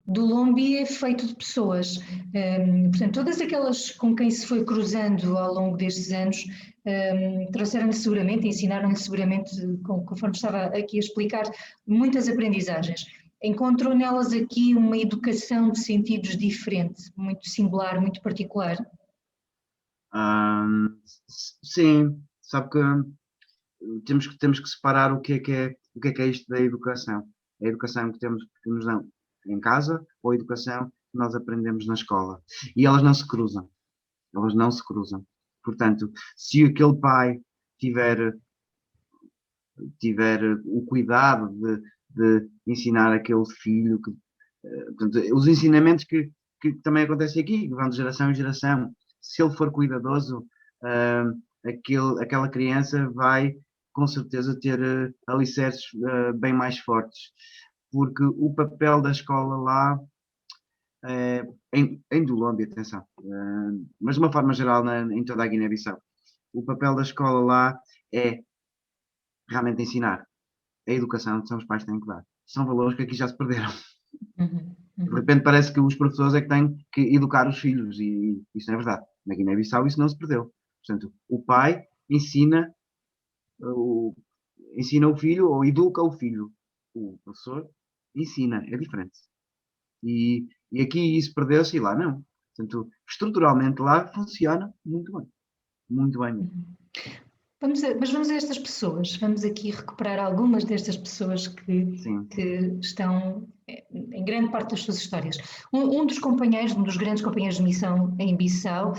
do Lombi é feito de pessoas. Portanto, todas aquelas com quem se foi cruzando ao longo destes anos trouxeram-lhe seguramente, ensinaram-lhe seguramente, conforme estava aqui a explicar, muitas aprendizagens. Encontrou nelas aqui uma educação de sentidos diferente, muito singular, muito particular. Sim, sabe que temos que separar o que é isto da educação. A educação que nos dão em casa ou a educação que nós aprendemos na escola. E elas não se cruzam. Elas não se cruzam. Portanto, se aquele pai tiver o cuidado de ensinar aquele filho, portanto, os ensinamentos que também acontecem aqui, que vão de geração em geração, se ele for cuidadoso, aquela criança vai com certeza ter alicerces bem mais fortes, porque o papel da escola lá, em Dolombi, atenção, mas de uma forma geral em toda a Guiné-Bissau, o papel da escola lá é realmente ensinar. A educação que são os pais que têm que dar. São valores que aqui já se perderam. De repente parece que os professores é que têm que educar os filhos e isso não é verdade. Na Guiné-Bissau isso não se perdeu. Portanto, o pai ensina o filho ou educa o filho. O professor ensina, é diferente. E aqui isso perdeu-se e lá não. Portanto, estruturalmente lá funciona muito bem. Muito bem mesmo. Mas vamos a estas pessoas, vamos aqui recuperar algumas destas pessoas que estão em grande parte das suas histórias. Um dos grandes companheiros de missão em Bissau,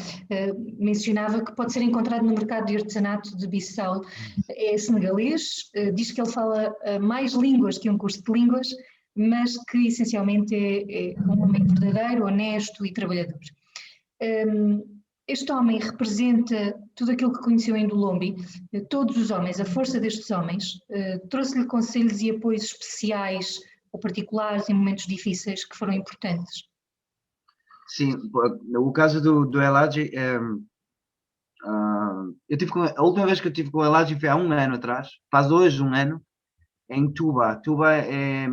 mencionava que pode ser encontrado no mercado de artesanato de Bissau. É senegalês, diz que ele fala mais línguas que um curso de línguas, mas que essencialmente é um homem verdadeiro, honesto e trabalhador. Este homem representa tudo aquilo que conheceu em Dolombi, todos os homens, a força destes homens, trouxe-lhe conselhos e apoios especiais ou particulares em momentos difíceis que foram importantes. Sim, o caso do Eladi, a última vez que eu tive com o Eladi foi há um ano atrás, faz hoje um ano, em Tuba. Tuba é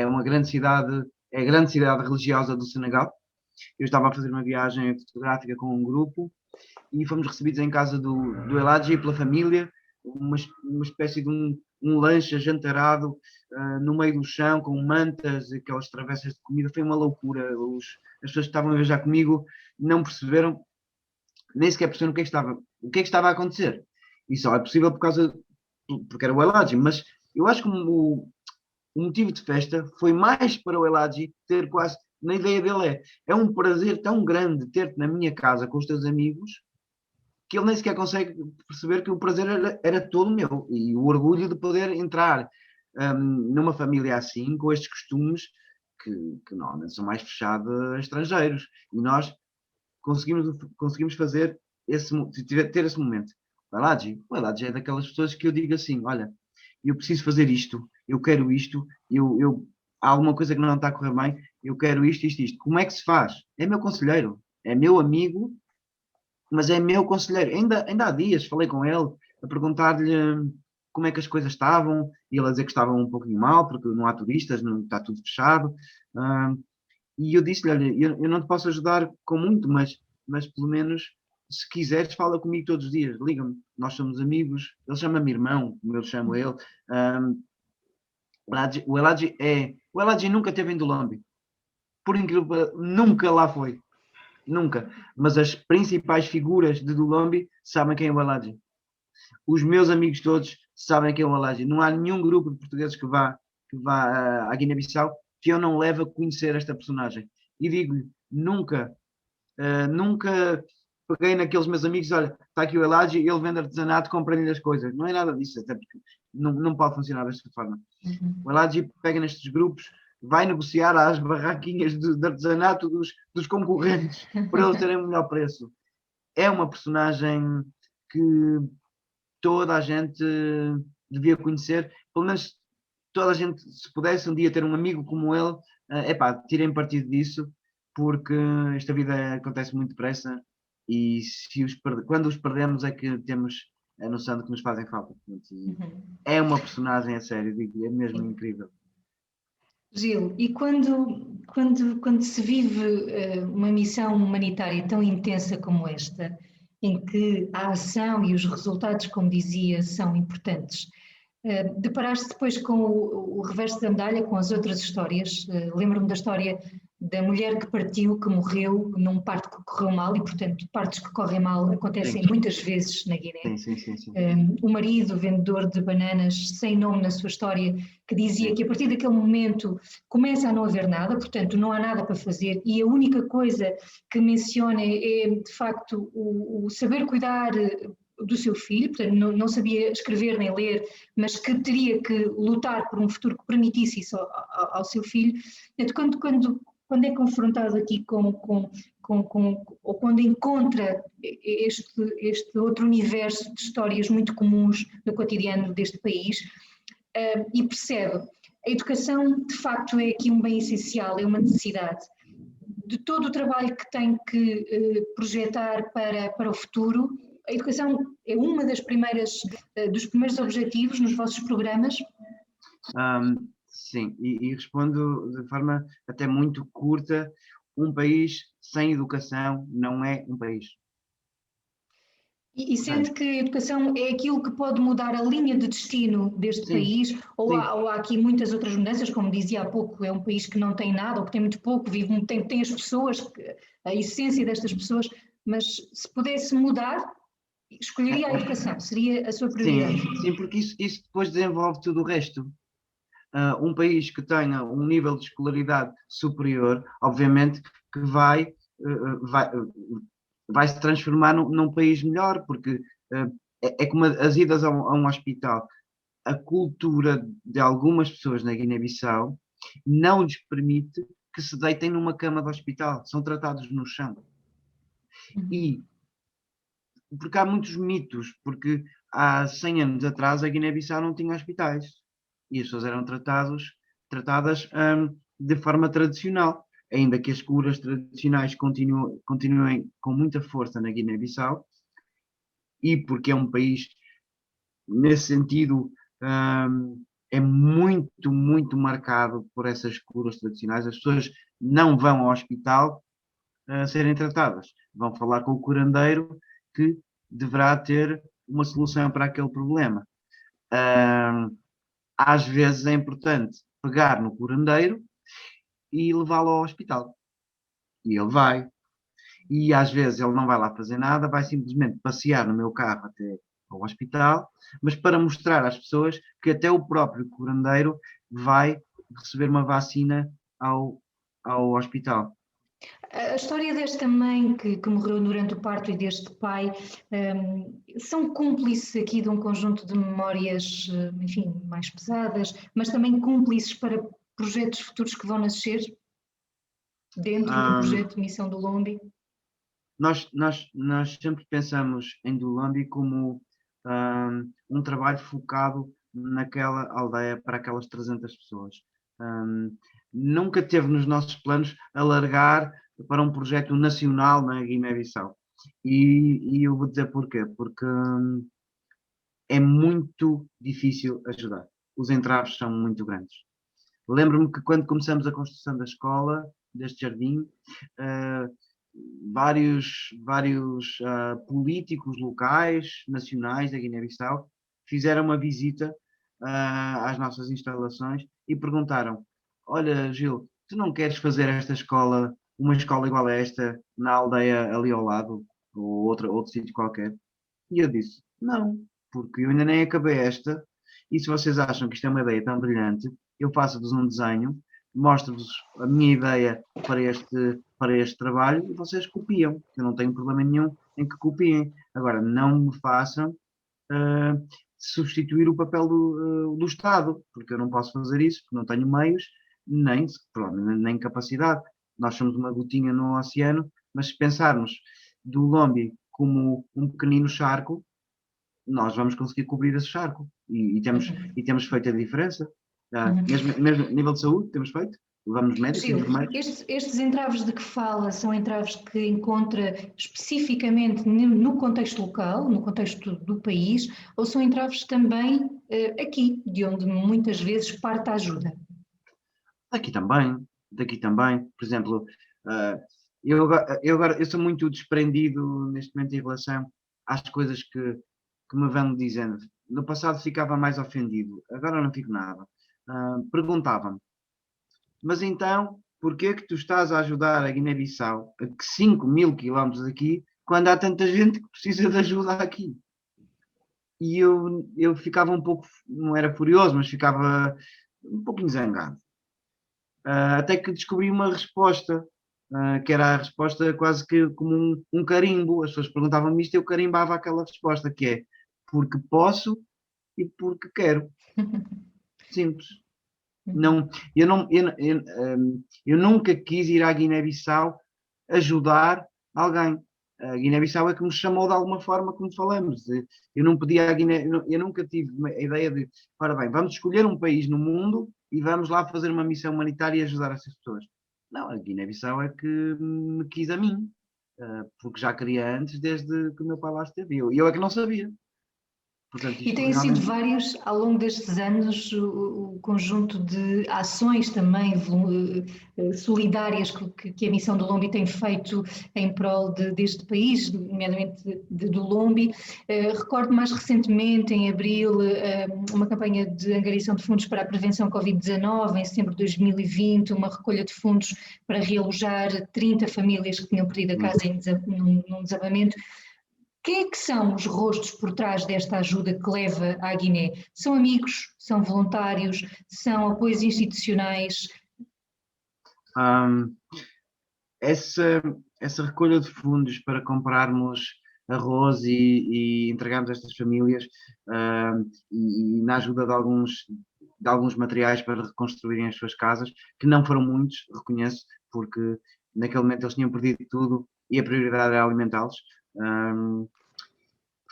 uma grande cidade, é a grande cidade religiosa do Senegal. Eu estava a fazer uma viagem fotográfica com um grupo e fomos recebidos em casa do Eladi pela família, uma espécie de um lanche ajantarado no meio do chão, com mantas, aquelas travessas de comida. Foi uma loucura. As pessoas que estavam a viajar comigo não perceberam, nem sequer perceberam o que é que estava a acontecer. E só é possível porque era o Eladi, mas eu acho que o motivo de festa foi mais para o Eladi ter quase, na ideia dele é um prazer tão grande ter-te na minha casa com os teus amigos, que ele nem sequer consegue perceber que o prazer era todo meu, e o orgulho de poder entrar numa família assim, com estes costumes que normalmente são mais fechados a estrangeiros, e nós conseguimos fazer ter esse momento. O Eladi é daquelas pessoas que eu digo assim, olha, eu preciso fazer isto, eu quero isto, há alguma coisa que não está a correr bem, eu quero isto, isto, isto. Como é que se faz? É meu conselheiro, é meu amigo, mas é meu conselheiro. Ainda há dias falei com ele a perguntar-lhe como é que as coisas estavam, e ele a dizer que estavam um pouquinho mal, porque não há turistas, não está tudo fechado. E eu disse-lhe, olha, eu não te posso ajudar com muito, mas pelo menos, se quiseres, fala comigo todos os dias, liga-me, nós somos amigos, ele chama-me irmão, como eu chamo ele. O Eladi nunca esteve em Dolombi, por incrível, nunca lá foi, nunca, mas as principais figuras de Dolombi sabem quem é o Eladi. Os meus amigos todos sabem quem é o Eladi. Não há nenhum grupo de portugueses que vá à Guiné-Bissau que eu não leve a conhecer esta personagem. E digo-lhe, nunca peguei naqueles meus amigos, olha, está aqui o Eladi, ele vende artesanato, comprei-lhe as coisas. Não é nada disso, até porque não pode funcionar desta forma. O Eladi pega nestes grupos, vai negociar às barraquinhas de artesanato dos concorrentes para eles terem o melhor preço. É uma personagem que toda a gente devia conhecer, pelo menos toda a gente, se pudesse um dia ter um amigo como ele, tirem partido disso, porque esta vida acontece muito depressa e quando os perdemos é que temos a noção de que nos fazem falta. É uma personagem a sério, digo, é mesmo incrível. Gil, e quando quando se vive uma missão humanitária tão intensa como esta, em que a ação e os resultados, como dizia, são importantes, deparaste depois com o reverso da medalha, com as outras histórias. Lembro-me da história da mulher que partiu, que morreu num parto que correu mal, e portanto partos que correm mal acontecem muitas vezes na Guiné. Sim. O marido, vendedor de bananas, sem nome na sua história, que dizia que a partir daquele momento começa a não haver nada, portanto não há nada para fazer, e a única coisa que menciona é de facto o saber cuidar do seu filho, portanto não sabia escrever nem ler, mas que teria que lutar por um futuro que permitisse isso ao seu filho. Portanto, quando é confrontado aqui ou quando encontra este outro universo de histórias muito comuns no cotidiano deste país, e percebe, a educação de facto é aqui um bem essencial, é uma necessidade. De todo o trabalho que tem que projetar para o futuro, a educação é uma dos primeiros objetivos nos vossos programas? Sim, e respondo de forma até muito curta: um país sem educação não é um país. E sente que a educação é aquilo que pode mudar a linha de destino deste país? Ou há aqui muitas outras mudanças, como dizia há pouco, é um país que não tem nada, ou que tem muito pouco, tem as pessoas, a essência destas pessoas, mas se pudesse mudar, escolheria a educação, seria a sua prioridade? Sim, porque isso depois desenvolve tudo o resto. Um país que tenha um nível de escolaridade superior, obviamente que vai se transformar num país melhor, porque é como as idas a um hospital. A cultura de algumas pessoas na Guiné-Bissau não lhes permite que se deitem numa cama de hospital, são tratados no chão. E porque há muitos mitos, porque há 100 anos atrás a Guiné-Bissau não tinha hospitais e as pessoas eram tratadas de forma tradicional, ainda que as curas tradicionais continuem com muita força na Guiné-Bissau, e porque é um país, nesse sentido, é muito, muito marcado por essas curas tradicionais. As pessoas não vão ao hospital a serem tratadas, vão falar com o curandeiro, que deverá ter uma solução para aquele problema. Às vezes é importante pegar no curandeiro e levá-lo ao hospital. E ele vai. E às vezes ele não vai lá fazer nada, vai simplesmente passear no meu carro até ao hospital, mas para mostrar às pessoas que até o próprio curandeiro vai receber uma vacina ao hospital. A história desta mãe que morreu durante o parto e deste pai são cúmplices aqui de um conjunto de memórias, enfim, mais pesadas, mas também cúmplices para projetos futuros que vão nascer dentro do projeto Missão do Lombi? Nós sempre pensamos em Dulombi como um trabalho focado naquela aldeia para aquelas 300 pessoas. Nunca teve nos nossos planos alargar para um projeto nacional na Guiné-Bissau. E eu vou dizer porquê. Porque é muito difícil ajudar. Os entraves são muito grandes. Lembro-me que quando começamos a construção da escola, deste jardim, vários políticos locais, nacionais da Guiné-Bissau, fizeram uma visita às nossas instalações e perguntaram: olha, Gil, tu não queres fazer esta escola, uma escola igual a esta, na aldeia ali ao lado, ou outro sítio qualquer? E eu disse: não, porque eu ainda nem acabei esta, e se vocês acham que isto é uma ideia tão brilhante, eu faço-vos um desenho, mostro-vos a minha ideia para este trabalho e vocês copiam. Eu não tenho problema nenhum em que copiem. Agora, não me façam substituir o papel do Estado, porque eu não posso fazer isso, porque não tenho meios, nem capacidade. Nós somos uma gotinha no oceano, mas se pensarmos do Lombi como um pequenino charco, nós vamos conseguir cobrir esse charco e temos feito a diferença. Mesmo a nível de saúde temos feito, levamos médicos e enfermeiros. Estes entraves de que fala são entraves que encontra especificamente no contexto local, no contexto do país, ou são entraves também aqui, de onde muitas vezes parte a ajuda? Aqui também. daqui também. Por exemplo, eu sou muito desprendido neste momento em relação às coisas que me vão dizendo. No passado ficava mais ofendido, agora não fico nada. Perguntava-me, mas então, porquê que tu estás a ajudar a Guiné-Bissau a 5.000 quilómetros daqui, quando há tanta gente que precisa de ajuda aqui? E eu ficava um pouco, não era furioso, mas ficava um pouquinho zangado. Até que descobri uma resposta, que era a resposta quase que como um carimbo. As pessoas perguntavam-me isto e eu carimbava aquela resposta, que é porque posso e porque quero. Simples. Não, eu nunca quis ir à Guiné-Bissau ajudar alguém. A Guiné-Bissau é que me chamou de alguma forma, como falamos. Eu não podia a Guiné, eu nunca tive a ideia de, ora bem, vamos escolher um país no mundo e vamos lá fazer uma missão humanitária e ajudar essas pessoas. Não, a Guiné-Bissau é que me quis a mim, porque já queria antes, desde que o meu pai lá esteve. E eu é que não sabia. Portanto, E isto têm sido realmente. vários, ao longo destes anos, o conjunto de ações também solidárias que a Missão do Lombi tem feito em prol deste país, nomeadamente do Lombi. Recordo mais recentemente, em abril, uma campanha de angariação de fundos para a prevenção Covid-19, em setembro de 2020, uma recolha de fundos para realojar 30 famílias que tinham perdido a casa num desabamento. Quem é que são os rostos por trás desta ajuda que leva à Guiné? São amigos? São voluntários? São apoios institucionais? Um, essa recolha de fundos para comprarmos arroz e entregarmos a estas famílias e na ajuda de alguns materiais para reconstruírem as suas casas, que não foram muitos, reconheço, porque naquele momento eles tinham perdido tudo e a prioridade era alimentá-los.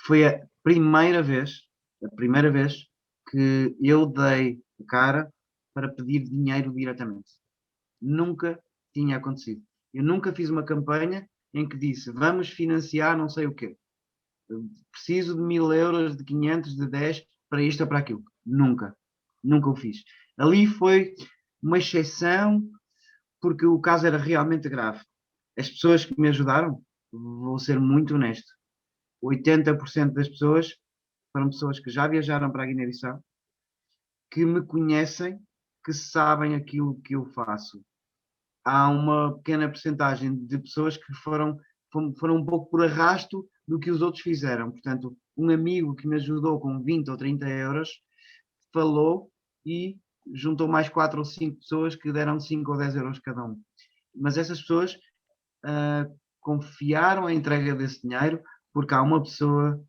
Foi a primeira vez que eu dei a cara para pedir dinheiro diretamente. Nunca tinha acontecido. Eu nunca fiz uma campanha em que disse vamos financiar não sei o quê. Preciso de 1.000 euros, de 500, de 10 para isto ou para aquilo. Nunca. Nunca o fiz. Ali foi uma exceção porque o caso era realmente grave. As pessoas que me ajudaram, vou ser muito honesto, 80% das pessoas foram pessoas que já viajaram para a Guiné-Bissau, que me conhecem, que sabem aquilo que eu faço. Há uma pequena percentagem de pessoas que foram um pouco por arrasto do que os outros fizeram. Portanto, um amigo que me ajudou com 20 ou 30 euros falou e juntou mais 4 ou 5 pessoas que deram 5 ou 10 euros cada um. Mas essas pessoas confiaram a entrega desse dinheiro porque há uma pessoa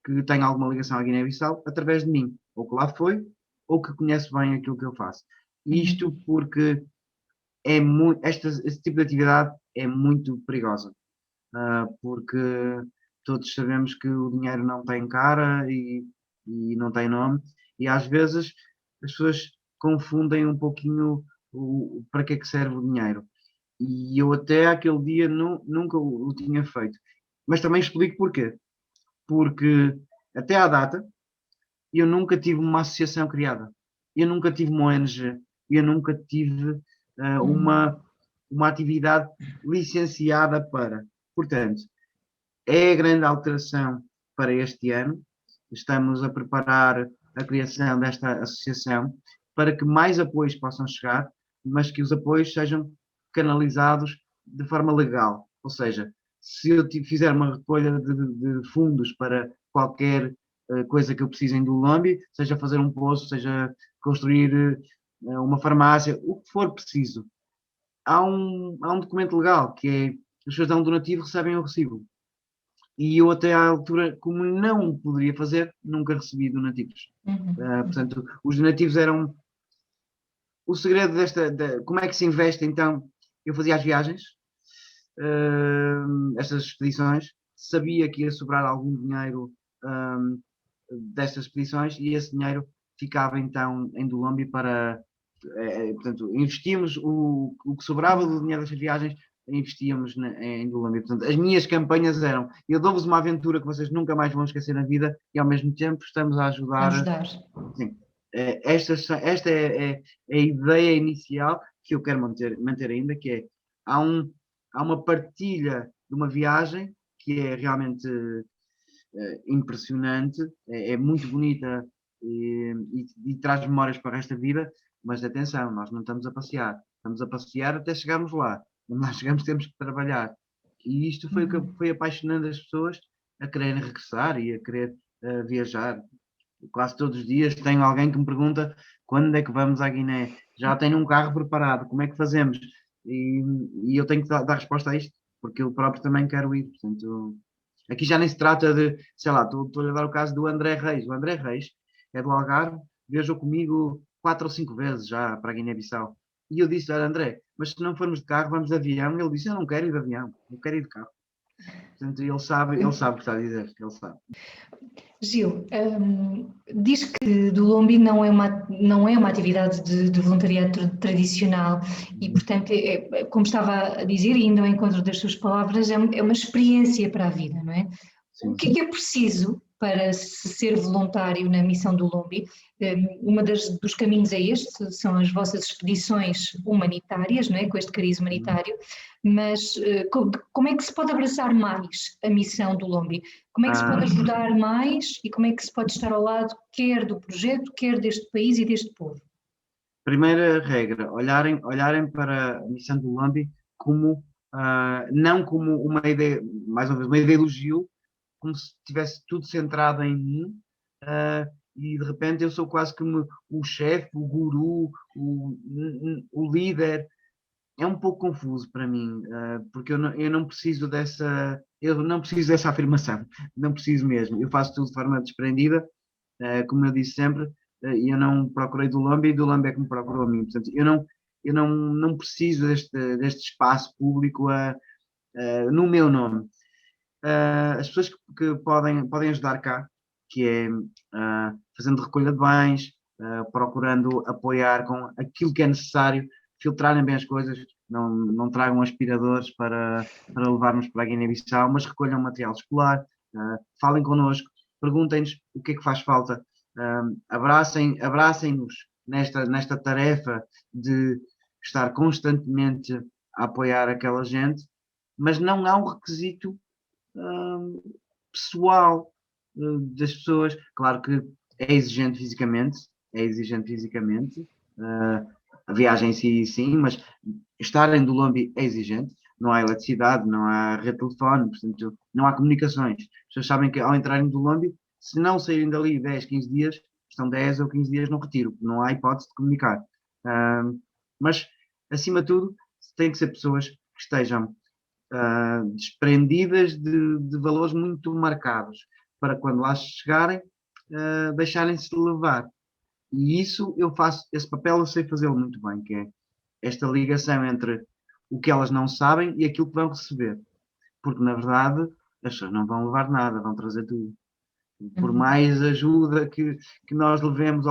que tem alguma ligação à Guiné-Bissau através de mim, ou que lá foi, ou que conhece bem aquilo que eu faço. Isto porque este tipo de atividade é muito perigosa, porque todos sabemos que o dinheiro não tem cara e não tem nome, e às vezes as pessoas confundem um pouquinho para que é que serve o dinheiro. E eu até aquele dia nunca o tinha feito. Mas também explico porquê. Porque até à data eu nunca tive uma associação criada. Eu nunca tive uma ONG. Eu nunca tive uma atividade licenciada para. Portanto, é a grande alteração para este ano. Estamos a preparar a criação desta associação para que mais apoios possam chegar, mas que os apoios sejam canalizados de forma legal. Ou seja, se eu fizer uma recolha de fundos para qualquer coisa que eu precise em Dulombi, seja fazer um poço, seja construir uma farmácia, o que for preciso, há um documento legal que é as pessoas dão um donativo recebem um recibo. E eu até à altura, como não poderia fazer, nunca recebi donativos. Portanto, os donativos eram o segredo como é que se investe então. Eu fazia as viagens, estas expedições, sabia que ia sobrar algum dinheiro destas expedições e esse dinheiro ficava então em Dulombi para, portanto, investíamos o que sobrava do dinheiro destas viagens, investíamos em Dulombi. Portanto, as minhas campanhas eram, eu dou-vos uma aventura que vocês nunca mais vão esquecer na vida e ao mesmo tempo estamos a ajudar. Sim, esta é a ideia inicial, que eu quero manter ainda, que é, há uma partilha de uma viagem que é realmente impressionante, é muito bonita e traz memórias para o resto da vida, mas atenção, nós não estamos a passear até chegarmos lá. Quando lá chegamos temos que trabalhar. E isto foi o que foi apaixonando as pessoas a quererem regressar e a querer viajar. Quase todos os dias tenho alguém que me pergunta quando é que vamos à Guiné? Já tenho um carro preparado, como é que fazemos? E eu tenho que dar resposta a isto, porque eu próprio também quero ir. Portanto, aqui já nem se trata de, sei lá, estou a dar o caso do André Reis. O André Reis é do Algarve, viajou comigo 4 ou 5 vezes já para a Guiné-Bissau. E eu disse, olha André, mas se não formos de carro, vamos de avião. E ele disse, eu não quero ir de avião, eu quero ir de carro. Portanto, ele sabe o que está a dizer, ele sabe. Gil, diz que do Lombi não é uma atividade de voluntariado tradicional e, portanto, como estava a dizer, e indo ao encontro das suas palavras, é uma experiência para a vida, não é? Sim. O que é preciso para se ser voluntário na missão do Lombi? Dos caminhos é este, são as vossas expedições humanitárias, não é? Com este cariz humanitário, mas como é que se pode abraçar mais a missão do Lombi? Como é que se pode ajudar mais e como é que se pode estar ao lado quer do projeto, quer deste país e deste povo? Primeira regra, olharem para a missão do Lombi como, não como uma ideia, mais uma vez, uma ideia do Gil, como se estivesse tudo centrado em mim, e de repente eu sou quase como o chefe, o guru, o líder. É um pouco confuso para mim, porque eu não preciso dessa afirmação, não preciso mesmo. Eu faço tudo de forma desprendida, como eu disse sempre, e eu não procurei do Lombi, e do Lombi é que me procurou a mim. Portanto, eu não preciso deste espaço público no meu nome. As pessoas que podem ajudar cá, que é fazendo recolha de bens, procurando apoiar com aquilo que é necessário, filtrarem bem as coisas, não tragam aspiradores para levarmos para a Guiné-Bissau, mas recolham material escolar, falem connosco, perguntem-nos o que é que faz falta, abracem-nos nesta tarefa de estar constantemente a apoiar aquela gente, mas não há um requisito pessoal das pessoas. Claro que é exigente fisicamente, a viagem em si, sim, mas estarem do Lombi é exigente. Não há eletricidade, não há rede de telefone, portanto, não há comunicações. As pessoas sabem que ao entrarem do Lombi, se não saírem dali 10, 15 dias, estão 10 ou 15 dias no retiro, não há hipótese de comunicar. Mas, acima de tudo, têm que ser pessoas que estejam desprendidas de valores muito marcados, para quando lá chegarem, deixarem-se levar. E isso eu faço, esse papel eu sei fazê-lo muito bem, que é esta ligação entre o que elas não sabem e aquilo que vão receber. Porque, na verdade, as pessoas não vão levar nada, vão trazer tudo. Por mais ajuda que nós levemos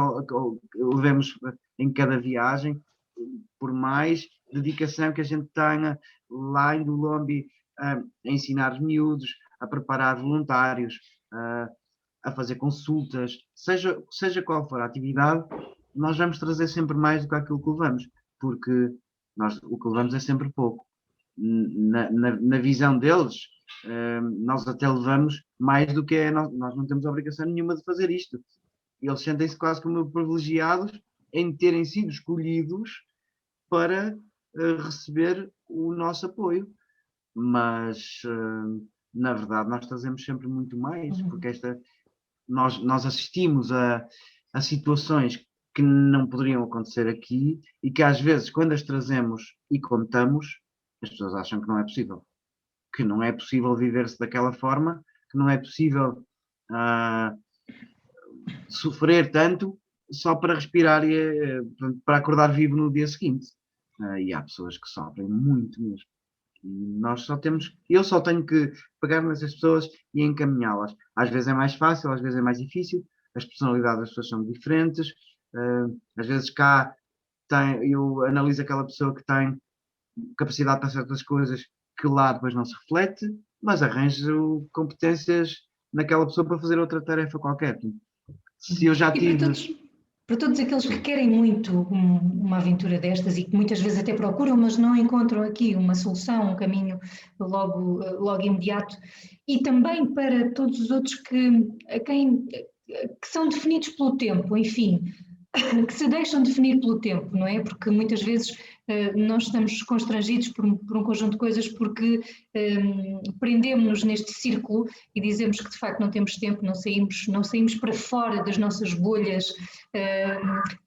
em cada viagem, por mais dedicação que a gente tenha lá em Lombi a ensinar os miúdos, a preparar voluntários, a fazer consultas, seja qual for a atividade, nós vamos trazer sempre mais do que aquilo que levamos, porque o que levamos é sempre pouco. Na visão deles, nós até levamos mais do que é, nós não temos obrigação nenhuma de fazer isto. Eles sentem-se quase como privilegiados em terem sido escolhidos para receber o nosso apoio. Mas, na verdade, nós trazemos sempre muito mais, porque nós assistimos a situações que não poderiam acontecer aqui e que às vezes, quando as trazemos e contamos, as pessoas acham que não é possível. Que não é possível viver-se daquela forma, que não é possível sofrer tanto só para respirar e para acordar vivo no dia seguinte. E há pessoas que sofrem muito mesmo. Eu só tenho que pegar nessas pessoas e encaminhá-las. Às vezes é mais fácil, às vezes é mais difícil, as personalidades das pessoas são diferentes, às vezes cá eu analiso aquela pessoa que tem capacidade para certas coisas que lá depois não se reflete, mas arranjo competências naquela pessoa para fazer outra tarefa qualquer. Se eu já tive... para todos aqueles que querem muito uma aventura destas e que muitas vezes até procuram, mas não encontram aqui uma solução, um caminho logo imediato, e também para todos os outros que são definidos pelo tempo, enfim, que se deixam definir pelo tempo, não é? Porque muitas vezes nós estamos constrangidos por um conjunto de coisas porque prendemos-nos neste círculo e dizemos que de facto não temos tempo, não saímos para fora das nossas bolhas,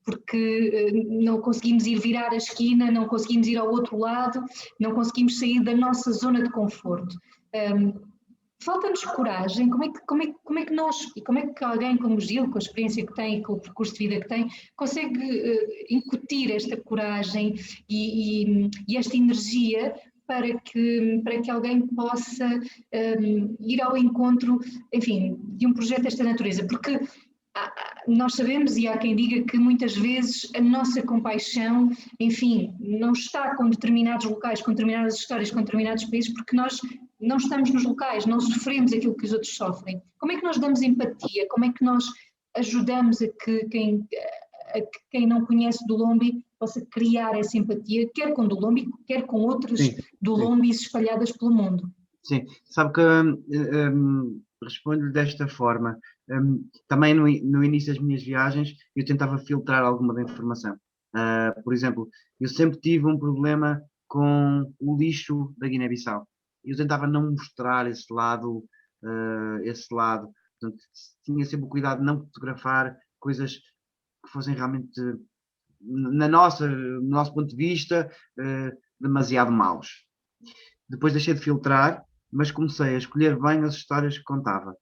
porque não conseguimos ir virar a esquina, não conseguimos ir ao outro lado, não conseguimos sair da nossa zona de conforto. Falta-nos coragem. Como é que nós, e como é que alguém como o Gil, com a experiência que tem, com o percurso de vida que tem, consegue incutir esta coragem e esta energia para que alguém possa ir ao encontro, enfim, de um projeto desta natureza? Porque nós sabemos, e há quem diga que muitas vezes a nossa compaixão, enfim, não está com determinados locais, com determinadas histórias, com determinados países, porque nós não estamos nos locais, não sofremos aquilo que os outros sofrem. Como é que nós damos empatia? Como é que nós ajudamos a que quem não conhece do Lombi possa criar essa empatia, quer com Dolombi, quer com outras Dolombis espalhadas pelo mundo? Sim, sabe que respondo-lhe desta forma. Também no início das minhas viagens eu tentava filtrar alguma da informação. Por exemplo, eu sempre tive um problema com o lixo da Guiné-Bissau. Eu tentava não mostrar esse lado. Portanto, tinha sempre o cuidado de não fotografar coisas que fossem realmente, no nosso ponto de vista, demasiado maus. Depois deixei de filtrar, mas comecei a escolher bem as histórias que contava,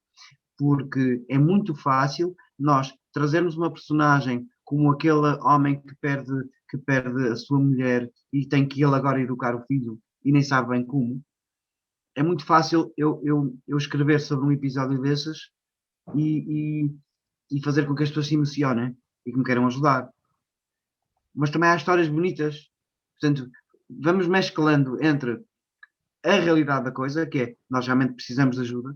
porque é muito fácil nós trazermos uma personagem como aquele homem que perde a sua mulher e tem que ele agora educar o filho e nem sabe bem como. É muito fácil eu escrever sobre um episódio desses e fazer com que as pessoas se emocionem e que me queiram ajudar. Mas também há histórias bonitas. Portanto, vamos mesclando entre a realidade da coisa, que é, nós realmente precisamos de ajuda.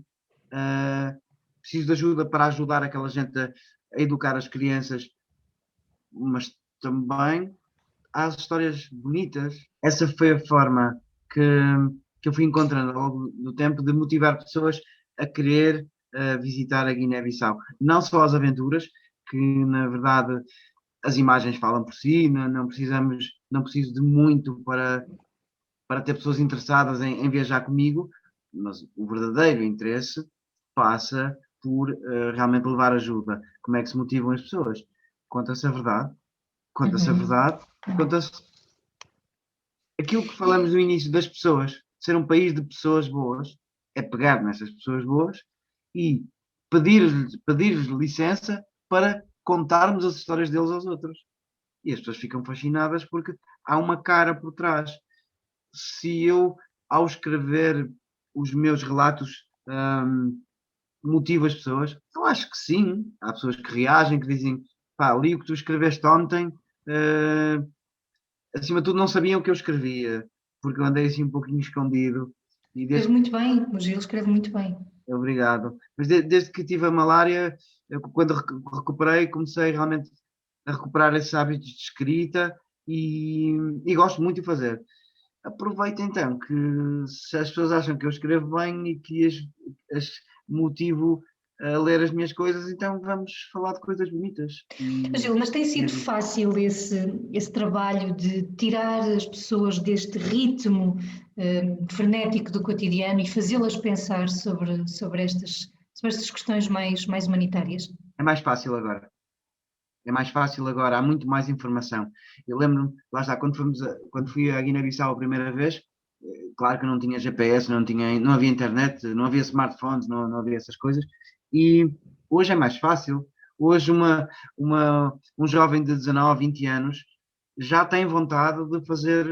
Preciso de ajuda para ajudar aquela gente a educar as crianças, mas também há as histórias bonitas. Essa foi a forma que eu fui encontrando ao longo do tempo de motivar pessoas a querer visitar a Guiné-Bissau. Não só as aventuras, que na verdade as imagens falam por si, não preciso de muito para ter pessoas interessadas em viajar comigo, mas o verdadeiro interesse passa por realmente levar ajuda. Como é que se motivam as pessoas? Conta-se a verdade, conta-se aquilo que falamos no início das pessoas. Ser um país de pessoas boas é pegar nessas pessoas boas e pedir-lhes licença para contarmos as histórias deles aos outros. E as pessoas ficam fascinadas porque há uma cara por trás. Se eu, ao escrever os meus relatos, motivo as pessoas, eu acho que sim. Há pessoas que reagem, que dizem, pá, li o que tu escreveste ontem, acima de tudo não sabiam o que eu escrevia, porque eu andei assim um pouquinho escondido. Escreve muito bem, o Gil escreve muito bem. Obrigado. Mas desde que tive a malária, quando recuperei, comecei realmente a recuperar esses hábitos de escrita e gosto muito de fazer. Aproveito então que se as pessoas acham que eu escrevo bem e que as motivo a ler as minhas coisas, então vamos falar de coisas bonitas. Gil, mas tem sido fácil esse trabalho de tirar as pessoas deste ritmo frenético do cotidiano e fazê-las pensar sobre estas questões mais humanitárias? É mais fácil agora. É mais fácil agora, há muito mais informação. Eu lembro-me, lá está, quando fui à Guiné-Bissau a primeira vez, claro que não tinha GPS, não havia internet, não havia smartphones, não havia essas coisas, e hoje é mais fácil. Hoje um jovem de 19, 20 anos já tem vontade de fazer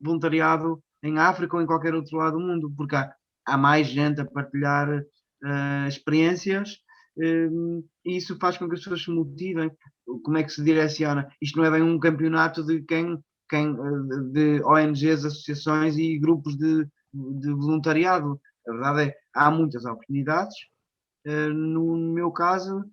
voluntariado em África ou em qualquer outro lado do mundo, porque há mais gente a partilhar experiências, e isso faz com que as pessoas se motivem. Como é que se direciona? Isto não é bem um campeonato de de ONGs, associações e grupos de voluntariado. A verdade é, há muitas oportunidades. No meu caso,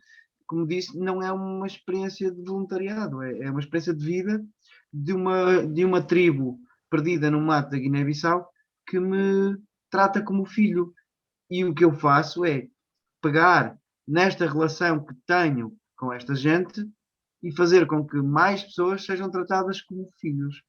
como disse, não é uma experiência de voluntariado, é uma experiência de vida de uma tribo perdida no mato da Guiné-Bissau que me trata como filho. E o que eu faço é pegar nesta relação que tenho com esta gente e fazer com que mais pessoas sejam tratadas como filhos.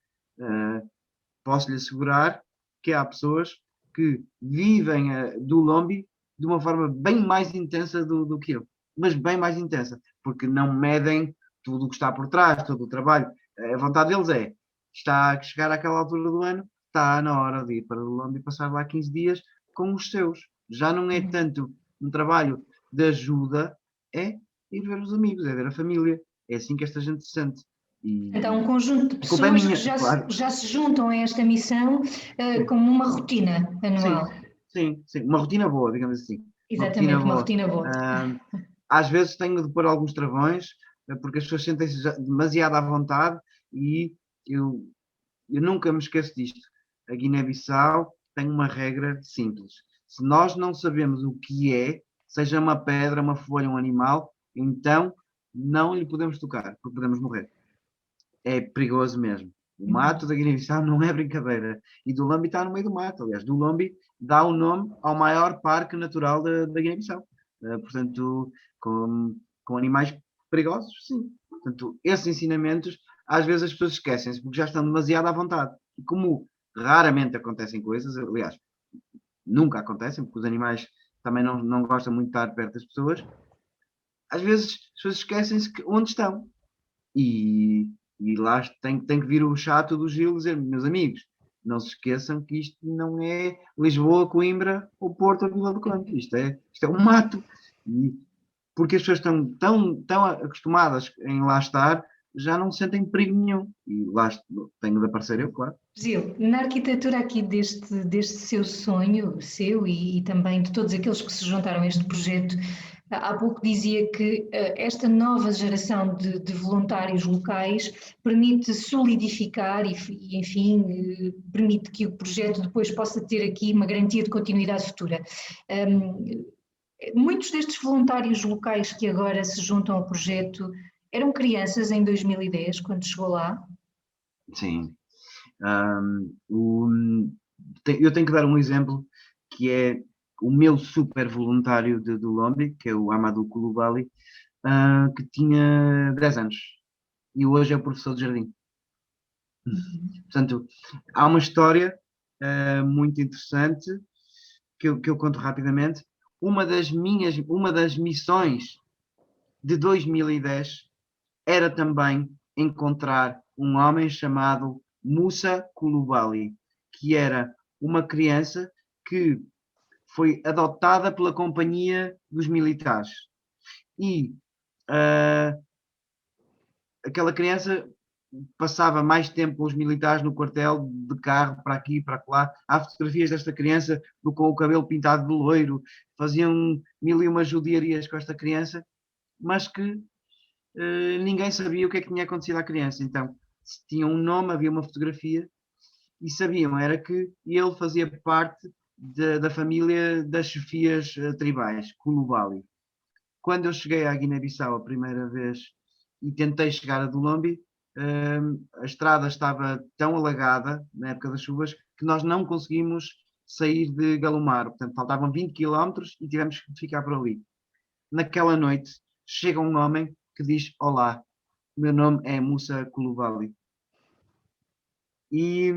Posso lhe assegurar que há pessoas que vivem do Lombi de uma forma bem mais intensa do que eu, mas bem mais intensa, porque não medem tudo o que está por trás, todo o trabalho. A vontade deles está a chegar àquela altura do ano, está na hora de ir para o Lombi e passar lá 15 dias com os seus. Já não é tanto um trabalho de ajuda, é ir ver os amigos, é ver a família. É assim que esta gente se sente. Então, um conjunto de pessoas que já se juntam a esta missão como uma rotina anual. Sim. Uma rotina boa, digamos assim. Exatamente, uma rotina boa. Às vezes tenho de pôr alguns travões, porque as pessoas sentem-se demasiado à vontade e eu nunca me esqueço disto. A Guiné-Bissau tem uma regra simples. Se nós não sabemos o que é, seja uma pedra, uma folha, um animal, então não lhe podemos tocar, porque podemos morrer. É perigoso mesmo. O mato da Guiné-Bissau não é brincadeira. E do Lombi está no meio do mato. Aliás, do Lombi dá o nome ao maior parque natural da Guiné-Bissau. Portanto, com animais perigosos, sim. Portanto, esses ensinamentos, às vezes as pessoas esquecem-se porque já estão demasiado à vontade. E como raramente acontecem coisas, aliás, nunca acontecem, porque os animais também não gostam muito de estar perto das pessoas, às vezes as pessoas esquecem-se onde estão. E lá tem que vir o chato do Gil dizer, meus amigos, não se esqueçam que isto não é Lisboa, Coimbra ou Porto ou Vila do Conde. Isto é um mato. E porque as pessoas estão tão acostumadas em lá estar, já não sentem perigo nenhum. E lá tenho de aparecer eu, claro. Gil, na arquitetura aqui deste seu sonho, seu e também de todos aqueles que se juntaram a este projeto, há pouco dizia que esta nova geração de voluntários locais permite solidificar e, enfim, permite que o projeto depois possa ter aqui uma garantia de continuidade futura. Muitos destes voluntários locais que agora se juntam ao projeto eram crianças em 2010, quando chegou lá? Sim. Eu tenho que dar um exemplo que é o meu super voluntário do Lombi, que é o Amadou Coulibaly, que tinha 10 anos e hoje é o professor de jardim. Portanto, há uma história muito interessante que eu conto rapidamente. Uma das missões de 2010 era também encontrar um homem chamado Moussa Coulibaly, que era uma criança que foi adotada pela companhia dos militares. E aquela criança passava mais tempo com os militares no quartel, de carro, para aqui, para lá. Há fotografias desta criança com o cabelo pintado de loiro, faziam mil e uma judiarias com esta criança, mas que ninguém sabia o que é que tinha acontecido à criança. Então, se tinha um nome, havia uma fotografia, e sabiam, era que ele fazia parte da família das chefias tribais, Coulibaly. Quando eu cheguei à Guiné-Bissau a primeira vez e tentei chegar a Dulombi, a estrada estava tão alagada, na época das chuvas, que nós não conseguimos sair de Galomar. Portanto, faltavam 20 quilómetros e tivemos que ficar por ali. Naquela noite, chega um homem que diz, olá, meu nome é Moussa Coulibaly. E,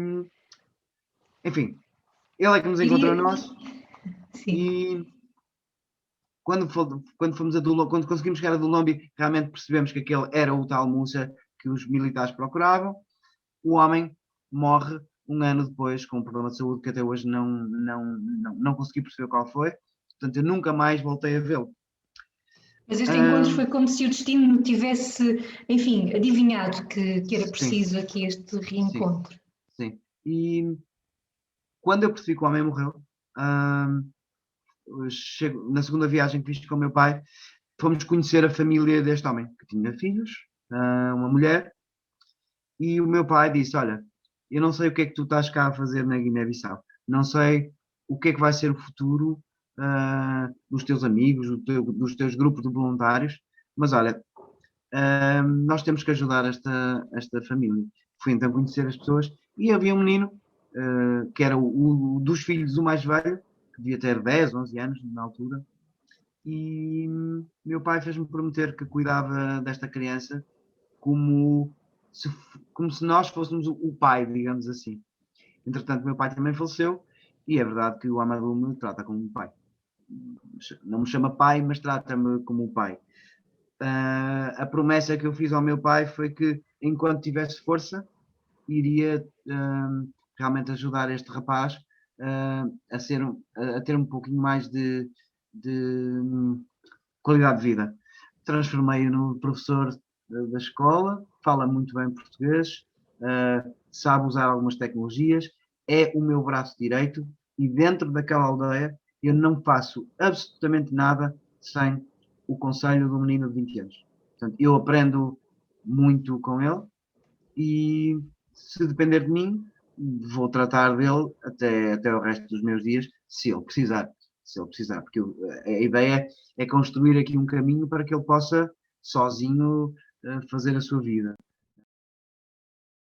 enfim, ele é que nos encontrou a nós. Sim. E quando fomos quando conseguimos chegar a Dulombi, realmente percebemos que aquele era o tal Moussa que os militares procuravam. O homem morre um ano depois com um problema de saúde que até hoje não consegui perceber qual foi. Portanto, eu nunca mais voltei a vê-lo. Mas este encontro foi como se o destino tivesse, enfim, adivinhado que era preciso aqui este reencontro. Sim. E quando eu percebi que o homem morreu, na segunda viagem que fiz com o meu pai, fomos conhecer a família deste homem, que tinha filhos, uma mulher, e o meu pai disse, olha, eu não sei o que é que tu estás cá a fazer na Guiné-Bissau, não sei o que é que vai ser o futuro dos teus amigos, dos teus grupos de voluntários, Mas olha, nós temos que ajudar esta família. Fui então conhecer as pessoas e havia um menino que era o dos filhos o mais velho, que devia ter 10, 11 anos na altura, e meu pai fez-me prometer que cuidava desta criança como como se nós fôssemos o pai, digamos assim. Entretanto, meu pai também faleceu e é verdade que o Amadou me trata como um pai. Não me chama pai, mas trata-me como um pai. A promessa que eu fiz ao meu pai foi que, enquanto tivesse força, iria realmente ajudar este rapaz a ter um pouquinho mais de qualidade de vida. Transformei-o no professor da escola, fala muito bem português, sabe usar algumas tecnologias, é o meu braço direito e dentro daquela aldeia eu não faço absolutamente nada sem o conselho do menino de 20 anos. Portanto, eu aprendo muito com ele e se depender de mim, vou tratar dele até o resto dos meus dias, se ele precisar. Se ele precisar, porque a ideia é construir aqui um caminho para que ele possa sozinho fazer a sua vida.